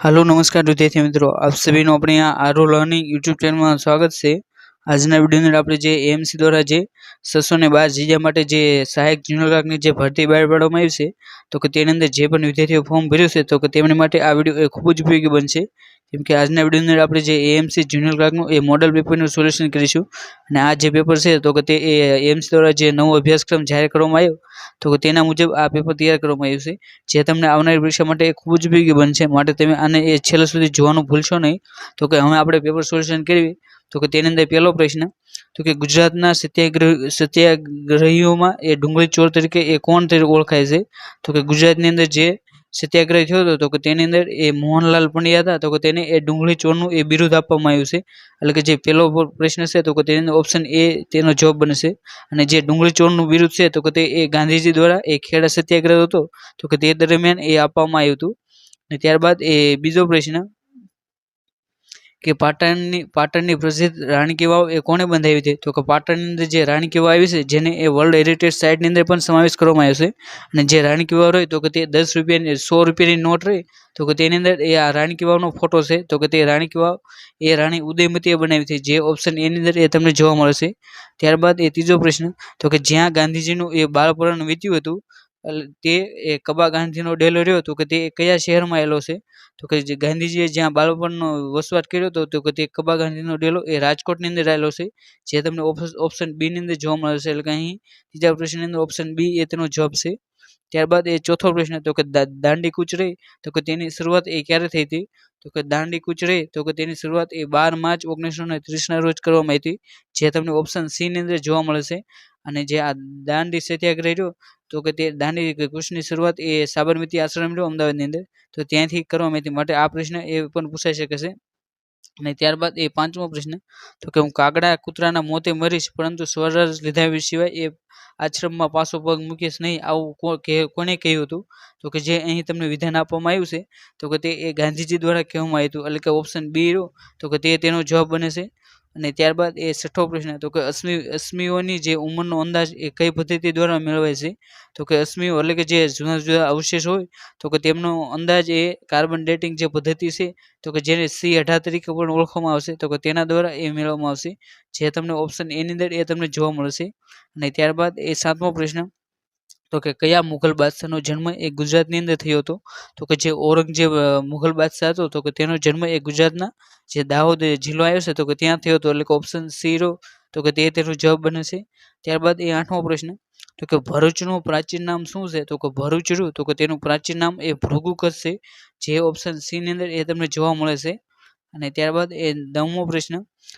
Hello नमस्कार विद्यार्थी मित्रों, आप सभी नो अपने यहाँ आरो लर्निंग यूट्यूब चैनल में स्वागत है। આજના વિડીયોની અંદર આપણે જે એએમસી દ્વારા જે 612 જીજા માટે જે સહાયક જુનિયર ક્લાર્કની જે ભરતી બહાર પાડવામાં આવી છે, તો કે તેની અંદર જે પણ વિદ્યાર્થીઓ ફોર્મ ભર્યું છે તો કે તેમની માટે આ વિડીયો ખૂબ જ ઉપયોગી બનશે, કેમ કે આજના વિડીયોની અંદર આપણે જે એએમસી જુનિયર ક્લાર્કનું એ મોડલ પેપરનું સોલ્યુશન કરીશું. અને આ જે પેપર છે તો કે તે એએમસી દ્વારા જે નવો અભ્યાસક્રમ જાહેર કરવામાં આવ્યો તો કે તેના મુજબ આ પેપર તૈયાર કરવામાં આવ્યું છે, જે તમને આવનારી પરીક્ષા માટે ખૂબ જ ઉપયોગી બનશે. માટે તમે આને છેલ્લે સુધી જોવાનું ભૂલશો નહીં. તો કે હવે આપણે પેપર સોલ્યુશન કરવી. તો કે તેની અંદર પહેલો પ્રશ્ન, તો કે ગુજરાતના સત્યાગ્રહીઓમાં એ ડુંગળી ચોર તરીકે એ કોણ તરીકે ઓળખાય છે? તો કે ગુજરાતની અંદર જે સત્યાગ્રહ થયો હતો તો કે તેની અંદર એ મોહનલાલ પંડ્યા હતા, તો કે તેને એ ડુંગળી ચોરનું એ બિરુદ આપવામાં આવ્યું છે. એટલે કે જે પહેલો પ્રશ્ન છે તો કે તેની અંદર ઓપ્શન એ તેનો જવાબ બનશે. અને જે ડુંગળી ચોરનું બિરુદ છે તો કે તે એ ગાંધીજી દ્વારા એ ખેડા સત્યાગ્રહ હતો તો કે તે દરમિયાન એ આપવામાં આવ્યું હતું. અને ત્યારબાદ એ બીજો પ્રશ્ન કે પાટણની પ્રસિદ્ધ રાણી કી વાવ એ કોણે બંધાવી હતી? તો કે પાટણની અંદર જે રાણી કી વાવ આવી છે જેને એ વર્લ્ડ હેરિટેજ સાઇટની અંદર પણ સમાવેશ કરવામાં આવ્યો છે. અને જે રાણી કી વાવ રહી તો કે તે 10 રૂપિયાની 100 રૂપિયાની નોટ રહી તો કે તેની અંદર એ આ રાણી કી વાવનો ફોટો છે. તો કે તે રાણી કી વાવ એ રાણી ઉદયમતીએ બનાવી હતી, જે ઓપ્શન એની અંદર એ તમને જોવા મળશે. ત્યારબાદ એ ત્રીજો પ્રશ્ન, તો કે જ્યાં ગાંધીજીનું એ બાળપણ વીત્યું હતું તે એ કબા ગાંધીનો ડેલો રહ્યો તો કે તે કયા શહેરમાં આવેલો છે? તો કે જે ગાંધીજીએ જ્યાં બાળપણનો વસવાટ કર્યો હતો તો કે તે કબા ગાંધીનો ડેલો એ રાજકોટની અંદર આવેલો છે, જે તમને ઓપ્શન બી ની અંદર જોવા મળશે. એટલે કે અહીં ત્રીજા પ્રશ્નની અંદર ઓપ્શન બી એ તેનો જવાબ છે. ત્યારબાદ એ ચોથો પ્રશ્ન, તો કે દાંડી કૂચ રહી તો કે તેની શરૂઆત એ ક્યારે થઈ હતી? તો કે દાંડી કૂચ રહી તો કે તેની શરૂઆત એ 12 માર્ચ 1930 ના રોજ કરવામાં આવી હતી, જે તમને ઓપ્શન સી ની અંદર જોવા મળશે. અને જે આ દાંડી સત્યાગ્રહ રહ્યો તો કે તે દાંડી કૂચની શરૂઆત એ સાબરમતી આશ્રમ રહ્યો અમદાવાદની અંદર, તો ત્યાંથી કરવામાં આવી હતી. માટે આ પ્રશ્ન એ પણ પૂછાઈ શકે છે. અને ત્યારબાદ એ પાંચમો પ્રશ્ન, તો કે હું કાગડા કૂતરાના મોતે મરીશ પરંતુ સ્વરાજ લીધા સિવાય એ આશ્રમમાં પાછો પગ મૂકીશ નહીં, આવું કોને કહ્યું હતું? તો કે જે અહીં તમને વિધાન આપવામાં આવ્યું છે તો કે તે એ ગાંધીજી દ્વારા કહેવામાં આવ્યું હતું. એટલે કે ઓપ્શન બી રહ્યો તો કે તે તેનો જવાબ બને છે. અને ત્યારબાદ એ છઠ્ઠો પ્રશ્ન, તો કે અશ્મિઓની જે ઉંમરનો અંદાજ એ કઈ પદ્ધતિ દ્વારા મેળવાય છે? તો કે અશ્મિઓ એટલે કે જે જુદા જુદા અવશેષ હોય તો કે તેમનો અંદાજ એ કાર્બન ડેટિંગ જે પદ્ધતિ છે તો કે જેને C18 તરીકે પણ ઓળખવામાં આવશે તો કે તેના દ્વારા એ મેળવવામાં આવશે, જે તમને ઓપ્શન એની અંદર એ તમને જોવા મળશે. અને ત્યારબાદ એ સાતમો પ્રશ્ન, તો કે કયા મુઘલ બાદશાહનો જન્મ એ ગુજરાતની અંદર થયો હતો? તો કે જે ઔરંગઝેબ મુઘલ બાદશાહ હતો તો કે તેનો જન્મ એ ગુજરાતના જે દાહોદ જિલ્લો આવ્યો છે તો કે ત્યાં થયો હતો. એટલે કે ઓપ્શન સી રહ્યો તો કે તે તેનો જવાબ બને છે. ત્યારબાદ એ આઠમો પ્રશ્ન, તો કે ભરૂચનું પ્રાચીન નામ શું છે? તો કે ભરૂચ રહ્યું તો કે તેનું પ્રાચીન નામ એ ભૃગુકચ્છ છે, જે ઓપ્શન સી ની અંદર એ તમને જોવા મળે છે. અને ત્યારબાદ એ 9મો પ્રશ્ન,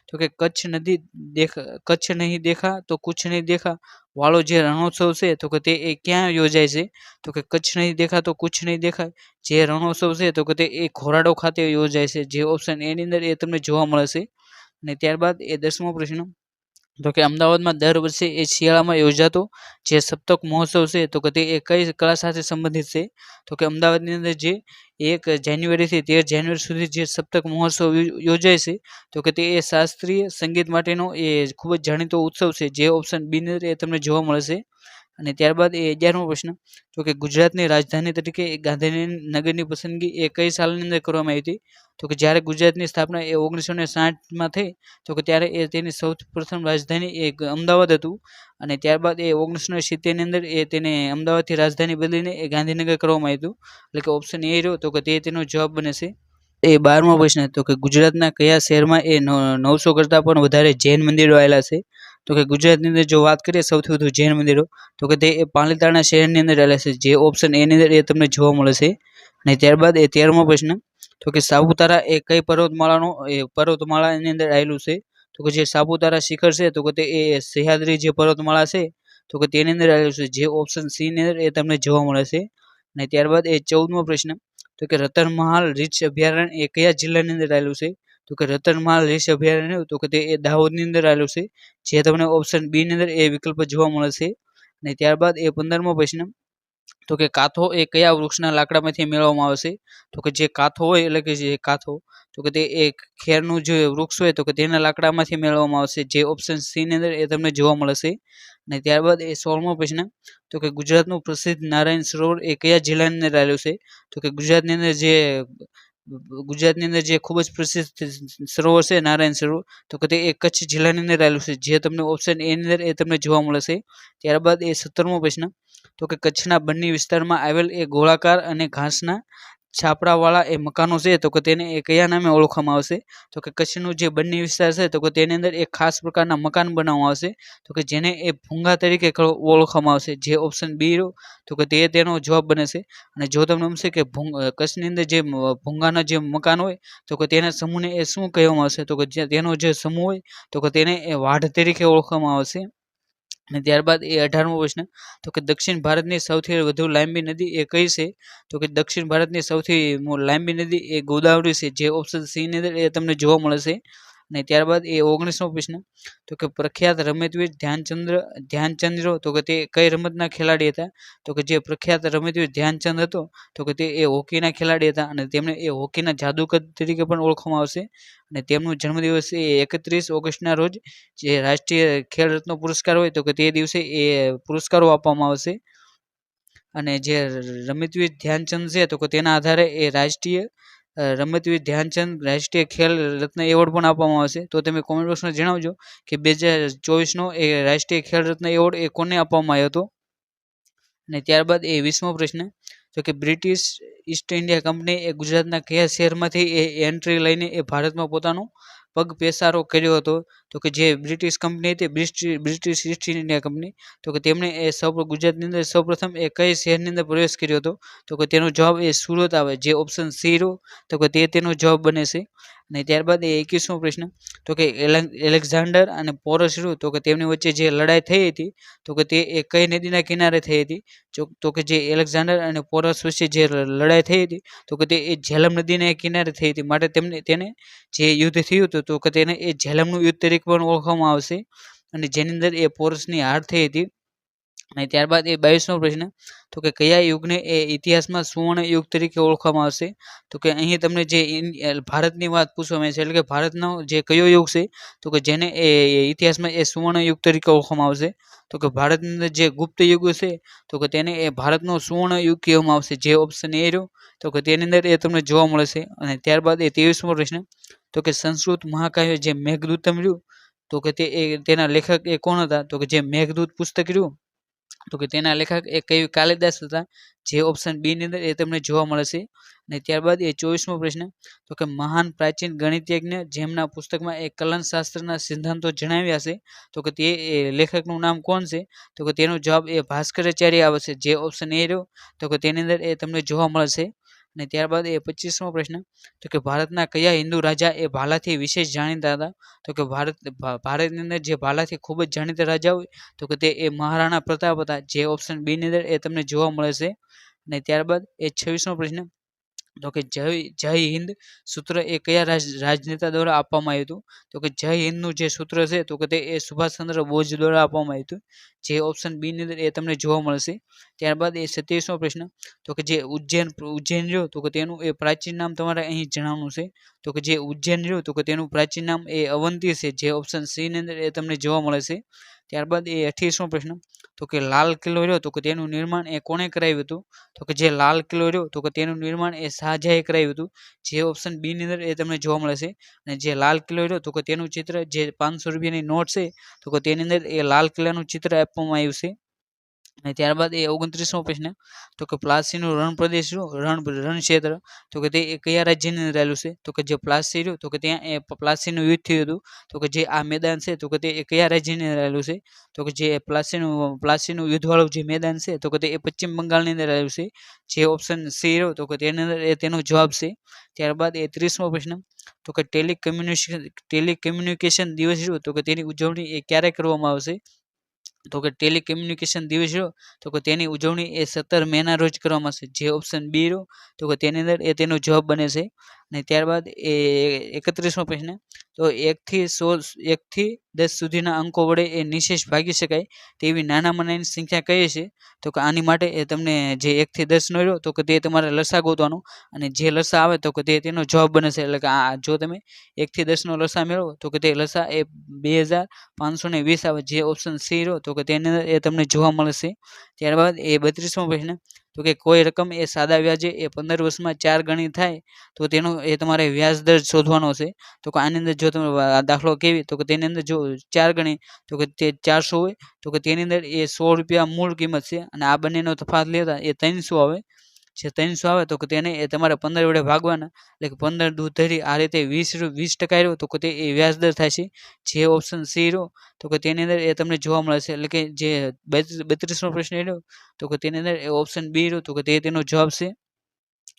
તો કે કચ્છ નહીં દેખા તો કુછ નહીં દેખા વાળો જે રણોત્સવ છે તો કે તે એ ક્યાં યોજાય છે? તો કે કચ્છ નહીં દેખા તો કુછ નહીં દેખા જે રણોત્સવ છે તો કે તે એ ઘોરાડો ખાતે યોજાય છે, જે ઓપ્શન એની અંદર એ તમને જોવા મળે છે. અને ત્યારબાદ એ 10મો પ્રશ્ન, તો કે અમદાવાદમાં દર વર્ષે એ શિયાળામાં યોજાતો જે સપ્તક મહોત્સવ છે તો કે તે એ કઈ કલા સાથે સંબંધિત છે? તો કે અમદાવાદની અંદર જે 1 જાન્યુઆરીથી 13 જાન્યુઆરી સુધી જે સપ્તક મહોત્સવ યોજાય છે તો કે તે એ શાસ્ત્રીય સંગીત માટેનો એ ખૂબ જ જાણીતો ઉત્સવ છે, જે ઓપ્શન બી ની અંદર એ તમને જોવા મળશે. અને ત્યારબાદ એ 11મો પ્રશ્ન, તો કે ગુજરાતની રાજધાની તરીકે ગાંધીનગરની પસંદગી એ કઈ સાલની અંદર કરવામાં આવી હતી? તો કે જ્યારે ગુજરાતની સ્થાપના એ 1960માં થઈ તો કે ત્યારે એ તેની સૌથી પ્રથમ રાજધાની એ અમદાવાદ હતું. અને ત્યારબાદ એ 1970ની અંદર એ તેને અમદાવાદથી રાજધાની બદલીને એ ગાંધીનગર કરવામાં આવ્યું હતું. એટલે કે ઓપ્શન એ રહ્યો તો કે તે તેનો જવાબ બને છે. એ 12મો પ્રશ્ન, તો કે ગુજરાતના કયા શહેરમાં એ 900 કરતાં પણ વધારે જૈન મંદિરો આવેલા છે? તો કે ગુજરાતની અંદર જો વાત કરીએ સૌથી વધુ જૈન મંદિરો તો કે તે પાલીતાણા શહેરની અંદર આવેલા છે, જે ઓપ્શન એની અંદર એ તમને જોવા મળે છે. અને ત્યારબાદ એ 13મો પ્રશ્ન, તો કે સાપુતારા એ કઈ પર્વતમાળાની અંદર આવેલું છે? તો કે જે સાપુતારા શિખર છે તો કે તે એ સહ્યાદ્રી જે પર્વતમાળા છે તો કે તેની અંદર આવેલું છે, જે ઓપ્શન સી ની અંદર એ તમને જોવા મળે છે. અને ત્યારબાદ એ 14મો પ્રશ્ન, તો કે રતનમહાલ રીંછ અભયારણ્ય એ કયા જિલ્લાની અંદર આવેલું છે? તો કે રતનમહાલ રીંછ અભયારણ્ય તો કે તે એ દાહોદની અંદર આવેલું છે, જે તમને ઓપ્શન બી ની અંદર એ વિકલ્પ જોવા મળે છે. અને ત્યારબાદ એ 15મો પ્રશ્ન, તો કે કાથો એ કયા વૃક્ષના લાકડામાંથી મેળવવામાં આવે છે? તો કે જે કાથો હોય એટલે કે જે કાથો તો કે તે એક ખેરનું જે વૃક્ષ હોય તો કે તેના લાકડામાંથી મેળવવામાં આવશે, જે ઓપ્શન સી ની અંદર એ તમને જોવા મળે છે. અને ત્યારબાદ એ 16મો પ્રશ્ન, તો કે ગુજરાતનું પ્રસિદ્ધ નારાયણ સરોવર એ કયા જિલ્લાની અંદર આવેલું છે? તો કે ગુજરાતની અંદર જે ગુજરાતની અંદર જે ખૂબ જ પ્રસિદ્ધ સરોવર છે નારાયણ સરોવર, તો કે તે એ કચ્છ જિલ્લાની અંદર આવેલું છે, જે તમને ઓપ્શન એ ની અંદર એ તમને જોવા મળે છે. ત્યારબાદ એ 17મો પ્રશ્ન, તો કે કચ્છના બન્ની વિસ્તારમાં આવેલ એ ગોળાકાર અને ઘાસના છાપરાવાળા એ મકાનો છે, તો કે તેને એ કયા નામે ઓળખવામાં આવશે? તો કે કચ્છનું જે બન્ની વિસ્તાર છે, તો કે તેની અંદર એક ખાસ પ્રકારના મકાન બનાવવામાં આવશે, તો કે જેને એ ભૂંગા તરીકે ઓળખવામાં આવશે, જે ઓપ્શન બી રહ્યો, તો કે તે તેનો જવાબ બને છે. અને જો તમને એમ છે કે કચ્છની અંદર જે ભૂંગાના જે મકાન હોય, તો કે તેના સમૂહને એ શું કહેવામાં આવશે? તો કે તેનો જે સમૂહ હોય, તો કે તેને એ વાઢ તરીકે ઓળખવામાં આવશે. અને ત્યારબાદ એ 18મો પ્રશ્ન, તો કે દક્ષિણ ભારતની સૌથી વધુ લાંબી નદી એ કઈ છે? તો કે દક્ષિણ ભારતની સૌથી લાંબી નદી એ ગોદાવરી છે, જે ઓપ્શન સી ની અંદર એ તમને જોવા મળે છે. અને ત્યારબાદ એ 19મો પ્રશ્ન, તો કે પ્રખ્યાત રમતવીર ધ્યાનચંદ્ર, તો કે તે કઈ રમતના ખેલાડી હતા? તો કે જે પ્રખ્યાત રમતવીર ધ્યાનચંદ હતો, તો કે તે એ હોકીના ખેલાડી હતા, અને તેમને એ હોકીના જાદુગર તરીકે પણ ઓળખવામાં આવશે. અને તેમનો જન્મદિવસ એ 31 ઓગસ્ટના રોજ જે રાષ્ટ્રીય ખેલ રત્ન પુરસ્કાર હોય, તો કે તે દિવસે એ પુરસ્કારો આપવામાં આવશે. અને જે રમતવીર ધ્યાનચંદ છે, તો કે તેના આધારે એ રાષ્ટ્રીય રમતવીર ધ્યાનચંદ રાષ્ટ્રીય ખેલ રત્ન એવોર્ડ પણ આપવામાં આવશે. તો તમે કોમેન્ટ બોક્સમાં જણાવજો કે 2024નો એ રાષ્ટ્રીય ખેલ રત્ન એવોર્ડ એ કોને આપવામાં આવ્યો હતો. અને ત્યારબાદ એ 20મો પ્રશ્ન, તો કે બ્રિટિશ ઈસ્ટ ઇન્ડિયા કંપની એ ગુજરાતના કયા શહેરમાંથી એ એન્ટ્રી લઈને એ ભારતમાં પોતાનો પગ પેસારો કર્યો હતો? તો કે જે બ્રિટિશ કંપની હતી, બ્રિટિશ ઈસ્ટ ઇન્ડિયા કંપની, તો કે તેમણે એ ગુજરાતની અંદર સૌપ્રથમ એ કઈ શહેરની અંદર પ્રવેશ કર્યો હતો? તો કે તેનો જવાબ એ સુરત આવે, જે ઓપ્શન સી રહ્યો, તો કે તે તેનો જવાબ બને છે. અને ત્યારબાદ એ 21મો પ્રશ્ન, તો કે એલેક્ઝાન્ડર અને પોરસ રહ્યું, તો કે તેમની વચ્ચે જે લડાઈ થઈ હતી, તો કે તે એ કઈ નદીના કિનારે થઈ હતી? તો કે જે એલેક્ઝાન્ડર અને પોરસ વચ્ચે જે લડાઈ થઈ હતી, તો કે તે એ ઝેલમ નદીના કિનારે થઈ હતી, માટે તેને જે યુદ્ધ થયું હતું, તો કે તેને એ ઝેલમનું યુદ્ધ તરીકે પણ ઓળખવામાં આવશે, અને જેની અંદર એ પોરસની હાર થઈ હતી. અને ત્યારબાદ એ 22મો પ્રશ્ન, તો કે કયા યુગને એ ઇતિહાસમાં સુવર્ણ યુગ તરીકે ઓળખવામાં આવશે? તો કે અહીં તમને જે ભારતની વાત પૂછવામાં આવે છે, એટલે કે ભારતનો જે કયો યુગ છે, તો કે જેને એ ઇતિહાસમાં એ સુવર્ણ યુગ તરીકે ઓળખવામાં આવશે? તો કે ભારતની અંદર જે ગુપ્ત યુગ છે, તો કે તેને એ ભારતનો સુવર્ણ યુગ કહેવામાં આવશે, જે ઓપ્શન એ રહ્યો, તો કે તેની અંદર એ તમને જોવા મળે છે. અને ત્યારબાદ એ 23મો પ્રશ્ન, તો કે સંસ્કૃત મહાકાવ્ય જે મેઘદૂતમ રહ્યું, તો કે તેના લેખક એ કોણ હતા? તો કે જે મેઘદૂત પુસ્તક રહ્યું, તો કે તેના લેખક એ કવિ કાલિદાસ હતા, જે ઓપ્શન બી ની અંદર એ તમને જોવા મળે છે. અને ત્યારબાદ એ 24મો પ્રશ્ન, તો કે મહાન પ્રાચીન ગણિતજ્ઞ જેમના પુસ્તકમાં એ કલનશાસ્ત્રના સિદ્ધાંતો જણાવ્યા છે, તો કે તે લેખકનું નામ કોણ છે? તો કે તેનો જવાબ એ ભાસ્કરાચાર્ય આવે છે, જે ઓપ્શન એ રહ્યો, તો કે તેની અંદર એ તમને જોવા મળશે. અને ત્યારબાદ એ 25મો પ્રશ્ન, તો કે ભારતના કયા હિન્દુ રાજા એ ભાલાથી વિશેષ જાણીતા હતા? તો કે ભારતની અંદર જે ભાલાથી ખૂબ જ જાણીતા રાજા હોય, તો કે તે એ મહારાણા પ્રતાપ હતા, જે ઓપ્શન બી ની અંદર એ તમને જોવા મળે છે. અને ત્યારબાદ એ 26મો પ્રશ્ન, તો કે જય હિન્દ સૂત્ર એ કયા રાજનેતા દ્વારા આપવામાં આવ્યું હતું? તો કે જય હિન્દનું જે સૂત્ર છે, તો કે તે એ સુભાષચંદ્ર બોઝ દ્વારા આપવામાં આવ્યું હતું, જે ઓપ્શન બી ની અંદર એ તમને જોવા મળશે. ત્યારબાદ એ 27મો પ્રશ્ન, તો કે જે ઉજ્જૈન રહ્યો, તો કે તેનું એ પ્રાચીન નામ તમારે અહીં જણાવવાનું છે. તો કે જે ઉજ્જૈન રહ્યું, તો કે તેનું પ્રાચીન નામ એ અવંતી છે, જે ઓપ્શન સી ની અંદર એ તમને જોવા મળે છે. ત્યારબાદ એ 28મો પ્રશ્ન, તો કે લાલ કિલ્લો રહ્યો, તો કે તેનું નિર્માણ એ કોણે કરાવ્યું હતું? તો કે જે લાલ કિલ્લો રહ્યો, તો કે તેનું નિર્માણ એ શાહજહાએ કરાવ્યું હતું, જે ઓપ્શન બી ની અંદર એ તમને જોવા મળે છે. અને જે લાલ કિલ્લો રહ્યો, તો કે તેનું ચિત્ર જે 500 રૂપિયાની નોટ છે, તો કે તેની અંદર એ લાલ કિલ્લાનું ચિત્ર આપવામાં આવ્યું છે. અને ત્યારબાદ એ 29મો પ્રશ્ન, તો કે પ્લાસીનું રણ પ્રદેશ રણ ક્ષેત્ર, તો કે તે કયા રાજ્યની અંદર આવેલું છે? તો કે જે પ્લાસી રહ્યું, તો કે ત્યાં એ પ્લાસીનું યુદ્ધ થયું હતું, તો કે જે આ મેદાન છે, તો કે તે કયા રાજ્યની અંદર આવેલું છે? તો કે જે પ્લાસીનું યુદ્ધવાળું જે મેદાન છે, તો કે તે પશ્ચિમ બંગાળની અંદર આવેલું છે, જે ઓપ્શન સી રહ્યો, તો કે તેની અંદર એ તેનો જવાબ છે. ત્યારબાદ એ 30મો પ્રશ્ન, તો કે ટેલિકમ્યુનિકેશન દિવસ રહ્યો, તો કે તેની ઉજવણી એ ક્યારે કરવામાં આવશે? તો કે ટેલિકમ્યુનિકેશન દિવસ રહ્યો, તો કે તેની ઉજવણી એ 17 મેના રોજ કરવામાં આવશે, જે ઓપ્શન બી રહ્યો, તો કે તેની અંદર એ તેનો જવાબ બને છે. અને ત્યારબાદ એ 31મો પ્રશ્ન, તો 1 થી 10 સુધીના અંકો વડે એ નિશેષ ભાગી શકાય તેવી નાનામાં નાની સંખ્યા કઈ છે? તો કે આની માટે એ તમને જે 1 થી 10 નો રહ્યો, તો કે તે તમારે લસા ગોતવાનો, અને જે લસા આવે, તો કે તેનો જવાબ બને છે. એટલે કે જો તમે 1 થી 10 નો લસા મેળવો, તો કે તે લસા એ 2520 આવે, જે ઓપ્શન સી રહ્યો, તો કે તેની અંદર એ તમને જોવા મળશે. ત્યારબાદ એ 32મો પ્રશ્ન, તો કે કોઈ રકમ એ સાદા વ્યાજે એ 15 વર્ષમાં 4 ગણી થાય તો તેનો એ તમારે વ્યાજ દર શોધવાનો છે. તો કે આની અંદર જો તમે દાખલો કેવી તો કે તેની અંદર જો 4 ગણી તો કે તે 400 હોય તો કે તેની અંદર એ ₹100 મૂળ કિંમત છે અને આ બંનેનો તફાવત લેતા એ 300 આવે. જે 300 આવે તો કે તેને એ તમારે 15 વડે ભાગવાના એટલે કે 15 દૂ ધરી આ રીતે 20% રહ્યો તો કે તે એ વ્યાજ દર થાય છે. જે ઓપ્શન સી રહ્યો તો કે તેની અંદર એ તમને જોવા મળે છે એટલે કે જે 32મો પ્રશ્ન રહ્યો તો કે તેની અંદર એ ઓપ્શન બી રહ્યો તો કે તે તેનો જવાબ છે.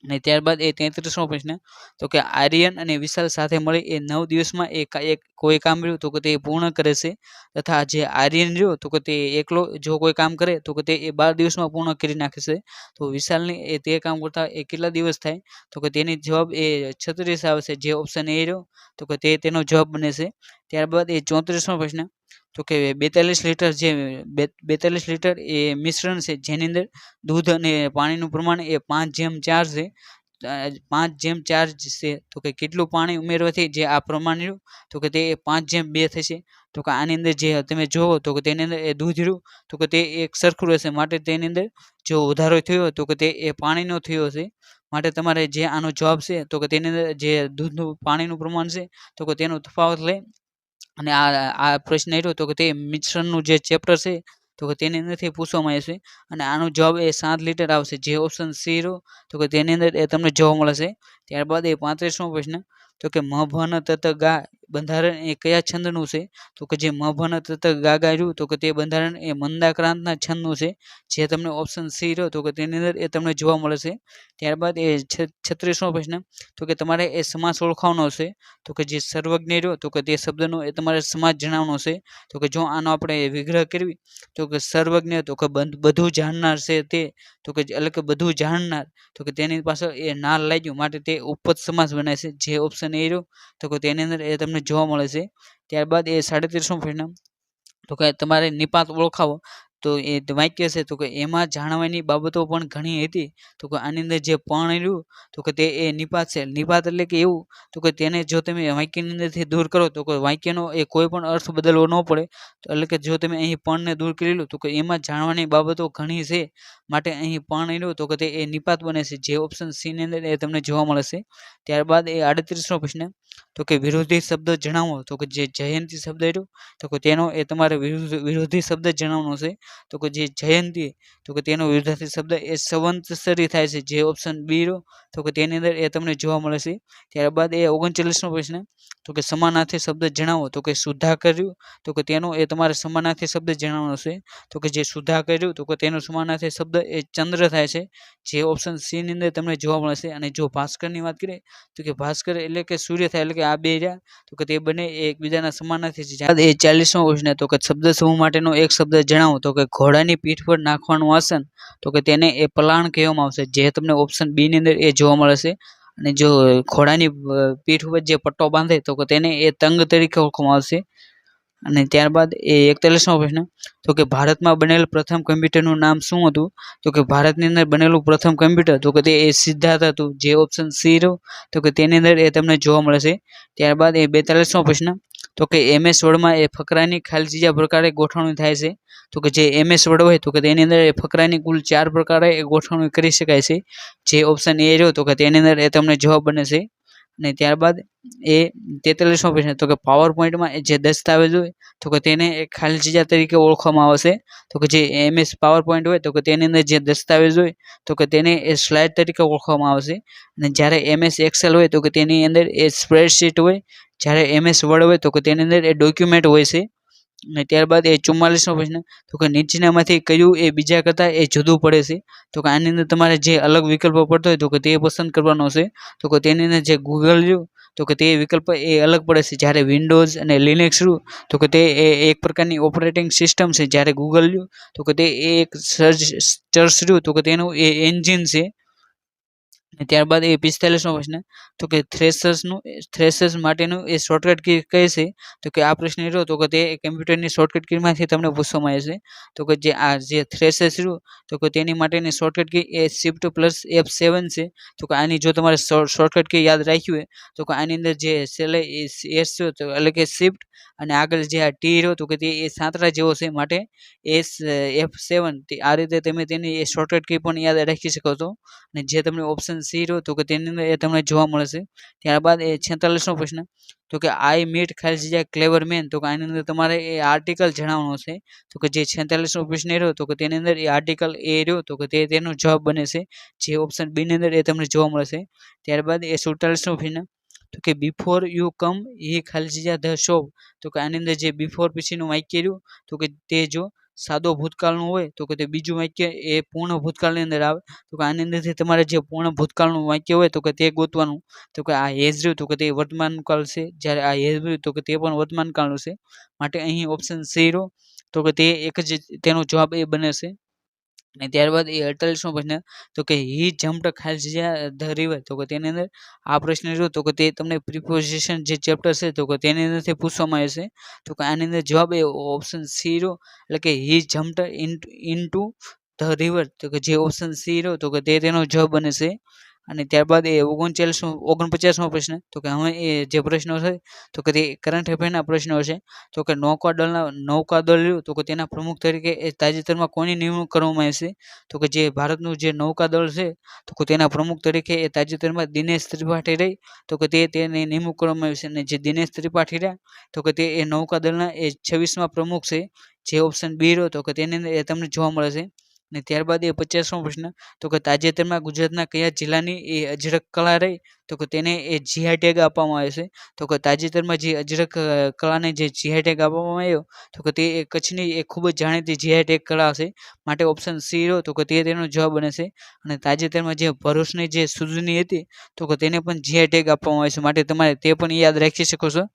અને ત્યારબાદ એ 33મો પ્રશ્ન તો કે આર્યન અને વિશાલ સાથે મળી એ 9 દિવસમાં એક કોઈ કામ રહ્યું તો કે તે પૂર્ણ કરે છે તથા જે આર્યન રહ્યો તો કે તે એકલો જો કોઈ કામ કરે તો કે તે એ 12 દિવસમાં પૂર્ણ કરી નાખે છે. તો વિશાલની એ તે કામ કરતા એ કેટલા દિવસ થાય તો કે તેની જવાબ એ 36 આવે છે. જે ઓપ્શન એ રહ્યો તો કે તે તેનો જવાબ બને છે. ત્યારબાદ એ 34મો પ્રશ્ન તો કે 42 લીટર જે 42 લીટર એ મિશ્રણ છે જેની અંદર દૂધ અને પાણીનું પ્રમાણ એ 5:4 છે. 5:4 છે તો કે કેટલું પાણી ઉમેરવાથી જે આ પ્રમાણ રહ્યું તો કે તે 5:2 થશે. તો કે આની અંદર જે તમે જોવો તો કે તેની અંદર એ દૂધ રહ્યું તો કે તે એક સરખું રહેશે માટે તેની અંદર જો વધારો થયો તો કે તે એ પાણીનો થયો હશે. માટે તમારે જે આનો જવાબ છે તો કે તેની અંદર જે દૂધનું પાણીનું પ્રમાણ છે તો કે તેનો તફાવત લઈ અને આ પ્રશ્ન રહ્યો તો કે તે મિશ્રણનું જે ચેપ્ટર છે તો કે તેની અંદરથી પૂછવામાં આવે છે અને આનો જવાબ એ 7 લીટર આવશે. જે ઓપ્શન સી રહ્યો તો કે તેની અંદર એ તમને જોવા મળે છે. ત્યારબાદ એ 35મો પ્રશ્ન તો કે મભન તત ગા બંધારણ એ કયા છંદનું છે તો કે જે મભન તત ગા રહ્યું તો કે તે બંધારણ એ મંદાક્રાંતના છંદનું છે. જે તમને ઓપ્શન સી રહ્યો તો કે તેની અંદર એ તમને જોવા મળે છે. ત્યારબાદ એ 36મો પ્રશ્ન તો કે તમારે એ સમાસ ઓળખાવવાનો છે તો કે જે સર્વજ્ઞ રહ્યો તો કે તે શબ્દનો એ તમારે સમાસ જણાવવાનો છે. તો કે જો આનો આપણે વિગ્રહ કરવી તો કે સર્વજ્ઞ તો કે બધું જાણનાર છે તે તો કે એટલે કે બધું જાણનાર તો કે તેની પાછળ એ નાર લાગ્યું માટે તે ઉપપદ સમાસ બને છે. જે ઓપ્શન એ રહ્યો તો કે તેની અંદર એ તમને જોવા મળે છે. ત્યારબાદ એ 37મો પ્રશ્ન તો કે તમારે નિપાત ઓળખાવો તો એ વાક્ય છે તો કે એમાં જાણવાની બાબતો પણ ઘણી હતી તો કે આની અંદર જે પણ રહ્યું તો કે તે એ નિપાત છે. નિપાત એટલે કે એવું તો કે તેને જો તમે વાક્યની અંદરથી દૂર કરો તો કે વાક્યનો એ કોઈ પણ અર્થ બદલવો ન પડે. એટલે કે જો તમે અહીં પણને દૂર કરી લો તો કે એમાં જાણવાની બાબતો ઘણી છે માટે અહીં પણ રહ્યું તો કે તે એ નિપાત બને છે. જે ઓપ્શન સી ની અંદર એ તમને જોવા મળે છે. ત્યારબાદ એ 38મો પ્રશ્ન તો કે વિરોધી શબ્દ જણાવો તો કે જે જયંતી શબ્દ રહ્યો તો કે તેનો એ તમારે વિરોધી શબ્દ જણાવવાનો છે. તો કે જે જયંતી તો કે તેનો વિરોધી શબ્દ એ સંવત્સરી થાય છે. જે ઓપ્શન બી રહ્યો તો કે તેની અંદર એ તમને જોવા મળે છે. ત્યારબાદ એ 39મો પ્રશ્ન તો કે સમાનાર્થી શબ્દ જણાવો તો કે સુધાકર રહ્યું તો કે તેનો એ તમારે સમાનાર્થી શબ્દ જણાવવાનો છે. તો કે જે સુધાકર રહ્યું તો કે તેનો સમાનાર્થી શબ્દ એ ચંદ્ર થાય છે. જે ઓપ્શન સી ની અંદર તમને જોવા મળે છે. અને જો ભાસ્કરની વાત કરીએ તો કે ભાસ્કર એટલે કે સૂર્ય થાય એટલે કે આ બે રહ્યા તો કે તે બંને એકબીજાના સમાનાર્થી છે. એ 40મો પ્રશ્ન તો કે શબ્દ સમૂહ માટેનો એક શબ્દ જણાવો તો કે ઘોડાની પીઠ પર નાખવાનું આસન તો કે તેને એ પલાણ કહેવામાં આવશે. જે તમને ઓપ્શન બી ની અંદર એ જોવા મળે છે. અને જો ઘોડાની પીઠ ઉપર જે પટ્ટો બાંધે તો કે તેને એ તંગ તરીકે ઓળખવામાં આવશે. અને ત્યારબાદ એ 41મો પ્રશ્ન તો કે ભારતમાં બનેલ પ્રથમ કમ્પ્યુટરનું નામ શું હતું તો કે ભારતની અંદર બનેલું પ્રથમ કમ્પ્યુટર તો કે તે એ સિદ્ધાર્થ હતું. જે ઓપ્શન સી રહ્યો તો કે તેની અંદર એ તમને જોવા મળે છે. ત્યારબાદ એ 42મો પ્રશ્ન તો કે MS વર્ડમાં એ ફકરાની ખાલી જગ્યા પ્રકારે ગોઠવણી થાય છે. તો કે જે MS વર્ડ હોય તો કે તેની અંદર એ ફકરાની કુલ 4 પ્રકારે એ ગોઠવણી કરી શકાય છે. જે ઓપ્શન એ રહ્યો તો કે તેની અંદર એ તમને જવાબ બને છે. અને ત્યારબાદ એ 43મો પ્રશ્ન તો કે પાવર પોઈન્ટમાં જે દસ્તાવેજ હોય તો કે તેને એક ખાલી જગ્યા તરીકે ઓળખવામાં આવે છે. તો કે જે MS પાવર પોઈન્ટ હોય તો કે તેની અંદર જે દસ્તાવેજ હોય તો કે તેને એ સ્લાઇડ તરીકે ઓળખવામાં આવે છે. અને જ્યારે MS એક્સેલ હોય તો કે તેની અંદર એ સ્પ્રેડશીટ હોય. જ્યારે MS વર્ડ હોય તો કે તેની અંદર એ ડોક્યુમેન્ટ હોય છે. અને ત્યારબાદ એ 44મો પ્રશ્ન તો કે નીચેનામાંથી કયું એ બીજા કરતાં એ જુદું પડે છે તો કે આની અંદર તમારે જે અલગ વિકલ્પો પડતો હોય તો કે તે પસંદ કરવાનો છે. તો કે તેની અંદર જે ગૂગલ રહ્યું તો કે તે વિકલ્પ એ અલગ પડે છે. જ્યારે વિન્ડોઝ અને લિનક્સ રહ્યું તો કે તે એક પ્રકારની ઓપરેટિંગ સિસ્ટમ છે. જ્યારે ગૂગલ રહ્યું તો કે તે એક સર્ચ રહ્યું તો કે તેનું એ એન્જિન છે. અને ત્યારબાદ એ 45મો પ્રશ્ન તો કે થ્રેશર્સ માટેનું એ શોર્ટકટ કી કઈ છે તો કે આ પ્રશ્ન રહ્યો તો કે તે કમ્પ્યુટરની શોર્ટકટ કીમાંથી તમને પૂછવામાં આવે છે. તો કે જે થ્રેશર્સ રહ્યું તો કે તેની માટેની શોર્ટકટ કી એ શિફ્ટ પ્લસ F7 છે. તો કે આની જો તમારે શોર્ટકટ કી યાદ રાખ્યું હોય તો કે આની અંદર જે છેલ્લે એસ તો એટલે કે શિફ્ટ અને આગળ જે આ ટી રહ્યો તો કે તે એ સાંતરા જેવો છે, માટે F7 આ રીતે તમે તેની એ શોર્ટકટ કી પણ યાદ રાખી શકો છો. અને જે તમને ઓપ્શન સી રહ્યો તો કે તેની અંદર એ તમને જોવા મળશે. ત્યારબાદ એ 46મો પ્રશ્ન તો કે આઈ મીટ ખાલસા ક્લેવર મેન તો કે આની અંદર તમારે એ આર્ટિકલ જણાવવાનો છે. તો કે જે 46મો પ્રશ્ન રહ્યો તો કે તેની અંદર એ આર્ટિકલ એ રહ્યો તો કે તેનો જવાબ બને છે, જે ઓપ્શન બી ની અંદર એ તમને જોવા મળશે. ત્યારબાદ એ 47મો પ્રશ્ન તો કે બિફોર યુ કમ હી ખાલસા ધ શોપ તો કે આની અંદર જે બિફોર પછીનું વાક્ય રહ્યું તો કે તે જો સાદો ભૂતકાળનું હોય તો કે તે બીજું વાક્ય એ પૂર્ણ ભૂતકાળની અંદર આવે. તો કે આની અંદરથી તમારે જે પૂર્ણ ભૂતકાળનું વાક્ય હોય તો કે તે ગોતવાનું. તો કે આ હેઝ રહ્યું તો કે તે વર્તમાન કાળ છે, જ્યારે આ હેઝ રહ્યું તો કે તે પણ વર્તમાન કાળનું છે, માટે અહીં ઓપ્શન સી રહ્યો તો કે તે એક જ તેનો જવાબ એ બને છે. અને ત્યારબાદ એ 48મો પ્રશ્ન તો કે હી જમ્પ્ડ ખાલસા ધ રિવર તો કે તેની અંદર આ પ્રશ્ન રહ્યો તો કે તે તમને પ્રિપોઝિશન જે ચેપ્ટર છે તો કે તેની અંદરથી પૂછવામાં આવે છે. તો કે આની અંદર જવાબ એ ઓપ્શન સી રહ્યો, એટલે કે હી જમ્પ્ડ ઇનટુ ધ રિવર તો કે જે ઓપ્શન સી રહ્યો તો કે તેનો જવાબ બને છે. અને ત્યારબાદ એ 49મો પ્રશ્ન તો કે હવે એ જે પ્રશ્નો છે તો કે તે કરંટ અફેરના પ્રશ્નો છે. તો કે નૌકાદળ રહ્યું તો કે તેના પ્રમુખ તરીકે એ તાજેતરમાં કોની નિમણૂક કરવામાં આવી છે. તો કે જે ભારતનું જે નૌકાદળ છે તો કે તેના પ્રમુખ તરીકે એ તાજેતરમાં દિનેશ ત્રિપાઠી રહી તો કે તેની નિમણૂક કરવામાં આવી છે. અને જે દિનેશ ત્રિપાઠી રહ્યા તો કે તે એ નૌકાદળના એ 26મા પ્રમુખ છે, જે ઓપ્શન બી રહ્યો તો કે તેની અંદર એ તમને જોવા મળે છે. અને ત્યારબાદ એ 50મો પ્રશ્ન તો કે તાજેતરમાં ગુજરાતના કયા જિલ્લાની એ અજરક કળા રહી તો કે તેને એ જીઆઈ ટેગ આપવામાં આવે છે. તો કે તાજેતરમાં જે અજરક કળાને જે જીઆઈ ટેગ આપવામાં આવ્યો તો કે તે કચ્છની એ ખૂબ જ જાણીતી જીઆઈ ટેગ કળા છે, માટે ઓપ્શન સી રહ્યો તો કે તેનો જવાબ બને છે. અને તાજેતરમાં જે ભરૂચની જે સુજની હતી તો કે તેને પણ જીઆઈ ટેગ આપવામાં આવે છે, માટે તમારે તે પણ યાદ રાખી શકો છો.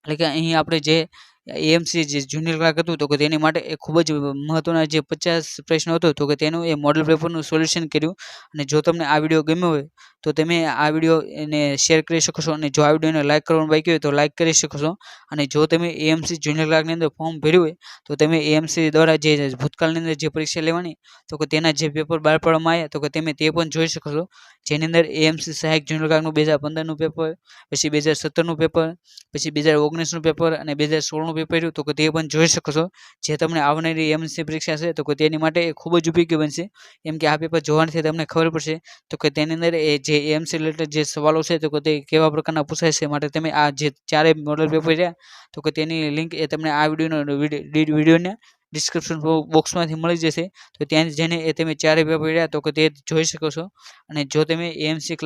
એટલે કે અહીં આપણે જે એએમસી જે જુનિયર ક્લાર્ક હતું તો કે તેની માટે એ ખૂબ જ મહત્વના જે 50 પ્રશ્નો હતો તો કે તેનું એ મોડલ પેપરનું સોલ્યુશન કર્યું. અને જો તમને આ વિડીયો ગમ્યો હોય તો તમે આ વિડીયો એને શેર કરી શકો છો, અને જો આ વિડીયોને લાઇક કરવાનું બાકી હોય તો લાઇક કરી શકો છો. અને જો તમે એએમસી જુનિયર ક્લાર્કની અંદર ફોર્મ ભર્યું હોય તો તમે એએમસી દ્વારા જે ભૂતકાળની અંદર જે પરીક્ષા લેવાની તો કે તેના જે પેપર બહાર પાડવામાં આવ્યા તો કે તમે તે પણ જોઈ શકો છો, જેની અંદર એએમસી સહાયક જુનિયર ક્લાર્કનું 2015નું પેપર, પછી 2017નું પેપર, પછી 2019નું પેપર અને 2016નું પેપર રહ્યું તો કે તે પણ જોઈ શકો છો. જે તમને આવનારી એમસી પરીક્ષા છે તો કે તેની માટે ખૂબ જ ઉપયોગી બનશે, કેમ કે આ પેપર જોવાથી તમને ખબર પડશે તો કે તેની અંદર એ જે એમસી રિલેટેડ જે સવાલો છે તો કે તે કેવા પ્રકારના પૂછાય છે. માટે તમે આ જે ચારેય મોડલ પેપર રહ્યા તો કે તેની લિંક એ તમને આ વિડીયોના ડિસ્ક્રિપ્શન બોક્સમાંથી મળી જશે, તો ત્યાં જઈને એ તમે ચારેય પેપર રહ્યા તો કે તે જોઈ શકો છો. અને જો તમે એએમસી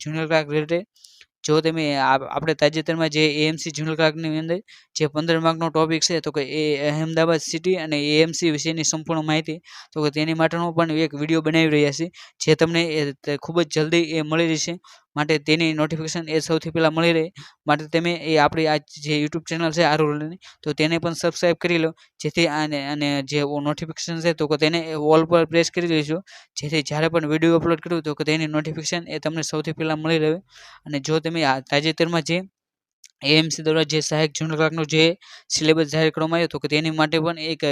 જુનિયર ક્લાર્ક રિલેટેડ જો તમે આપણે તાજેતરમાં જે એએમસી જુનિયર ક્લાર્કની અંદર જે 15 માર્કનો ટોપિક છે તો કે એ અહેમદાબાદ સિટી અને એએમસી વિશેની સંપૂર્ણ માહિતી તો કે તેની માટેનો પણ એક વિડીયો બનાવી રહ્યા છે, જે તમને ખૂબ જ જલ્દી એ મળી રહેશે. માટે તેની નોટિફિકેશન એ સૌથી પહેલાં મળી રહે માટે તમે એ આપણી આ જે યુટ્યુબ ચેનલ છે આરોલની તો તેને પણ સબસ્ક્રાઈબ કરી લો, જેથી અને જે નોટિફિકેશન છે તો કે તેને ઓલ પર પ્રેસ કરી દેજો, જેથી જ્યારે પણ વિડીયો અપલોડ કરું તો કે તેની નોટિફિકેશન એ તમને સૌથી પહેલાં મળી રહે. અને જો તમે તાજેતરમાં જે એએમસી દ્વારા જે સહાયક જુનિયર ક્લાર્કનો જે સિલેબસ જાહેર કરવામાં આવ્યો તો કે તેની માટે પણ એક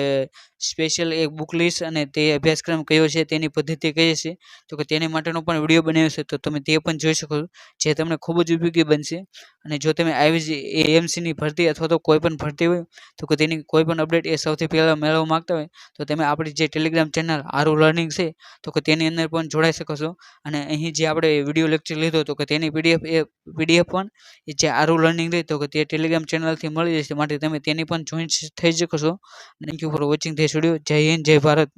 સ્પેશિયલ એક બુક લિસ્ટ અને તે અભ્યાસક્રમ કયો છે, તેની પદ્ધતિ કઈ છે તો કે તેની માટેનો પણ વિડીયો બનાવ્યો છે, તો તમે તે પણ જોઈ શકો છો, જે તમને ખૂબ જ ઉપયોગી બનશે. અને જો તમે આવી જ એએમસીની ભરતી અથવા તો કોઈ પણ ભરતી હોય તો કે તેની કોઈ પણ અપડેટ એ સૌથી પહેલાં મેળવવા માગતા હોય તો તમે આપણી જે ટેલિગ્રામ ચેનલ આરુ લર્નિંગ છે તો કે તેની અંદર પણ જોડાઈ શકો છો. અને અહીં જે આપણે વિડીયો લેક્ચર લીધો તો કે તેની પીડીએફ પણ જે આરુ લર્નિંગ રહી તો કે તે ટેલિગ્રામ ચેનલથી મળી જશે, માટે તમે તેની પણ જોઈન થઈ શકો છો. Thank you for watching this video. જય હિન્દ, જય ભારત.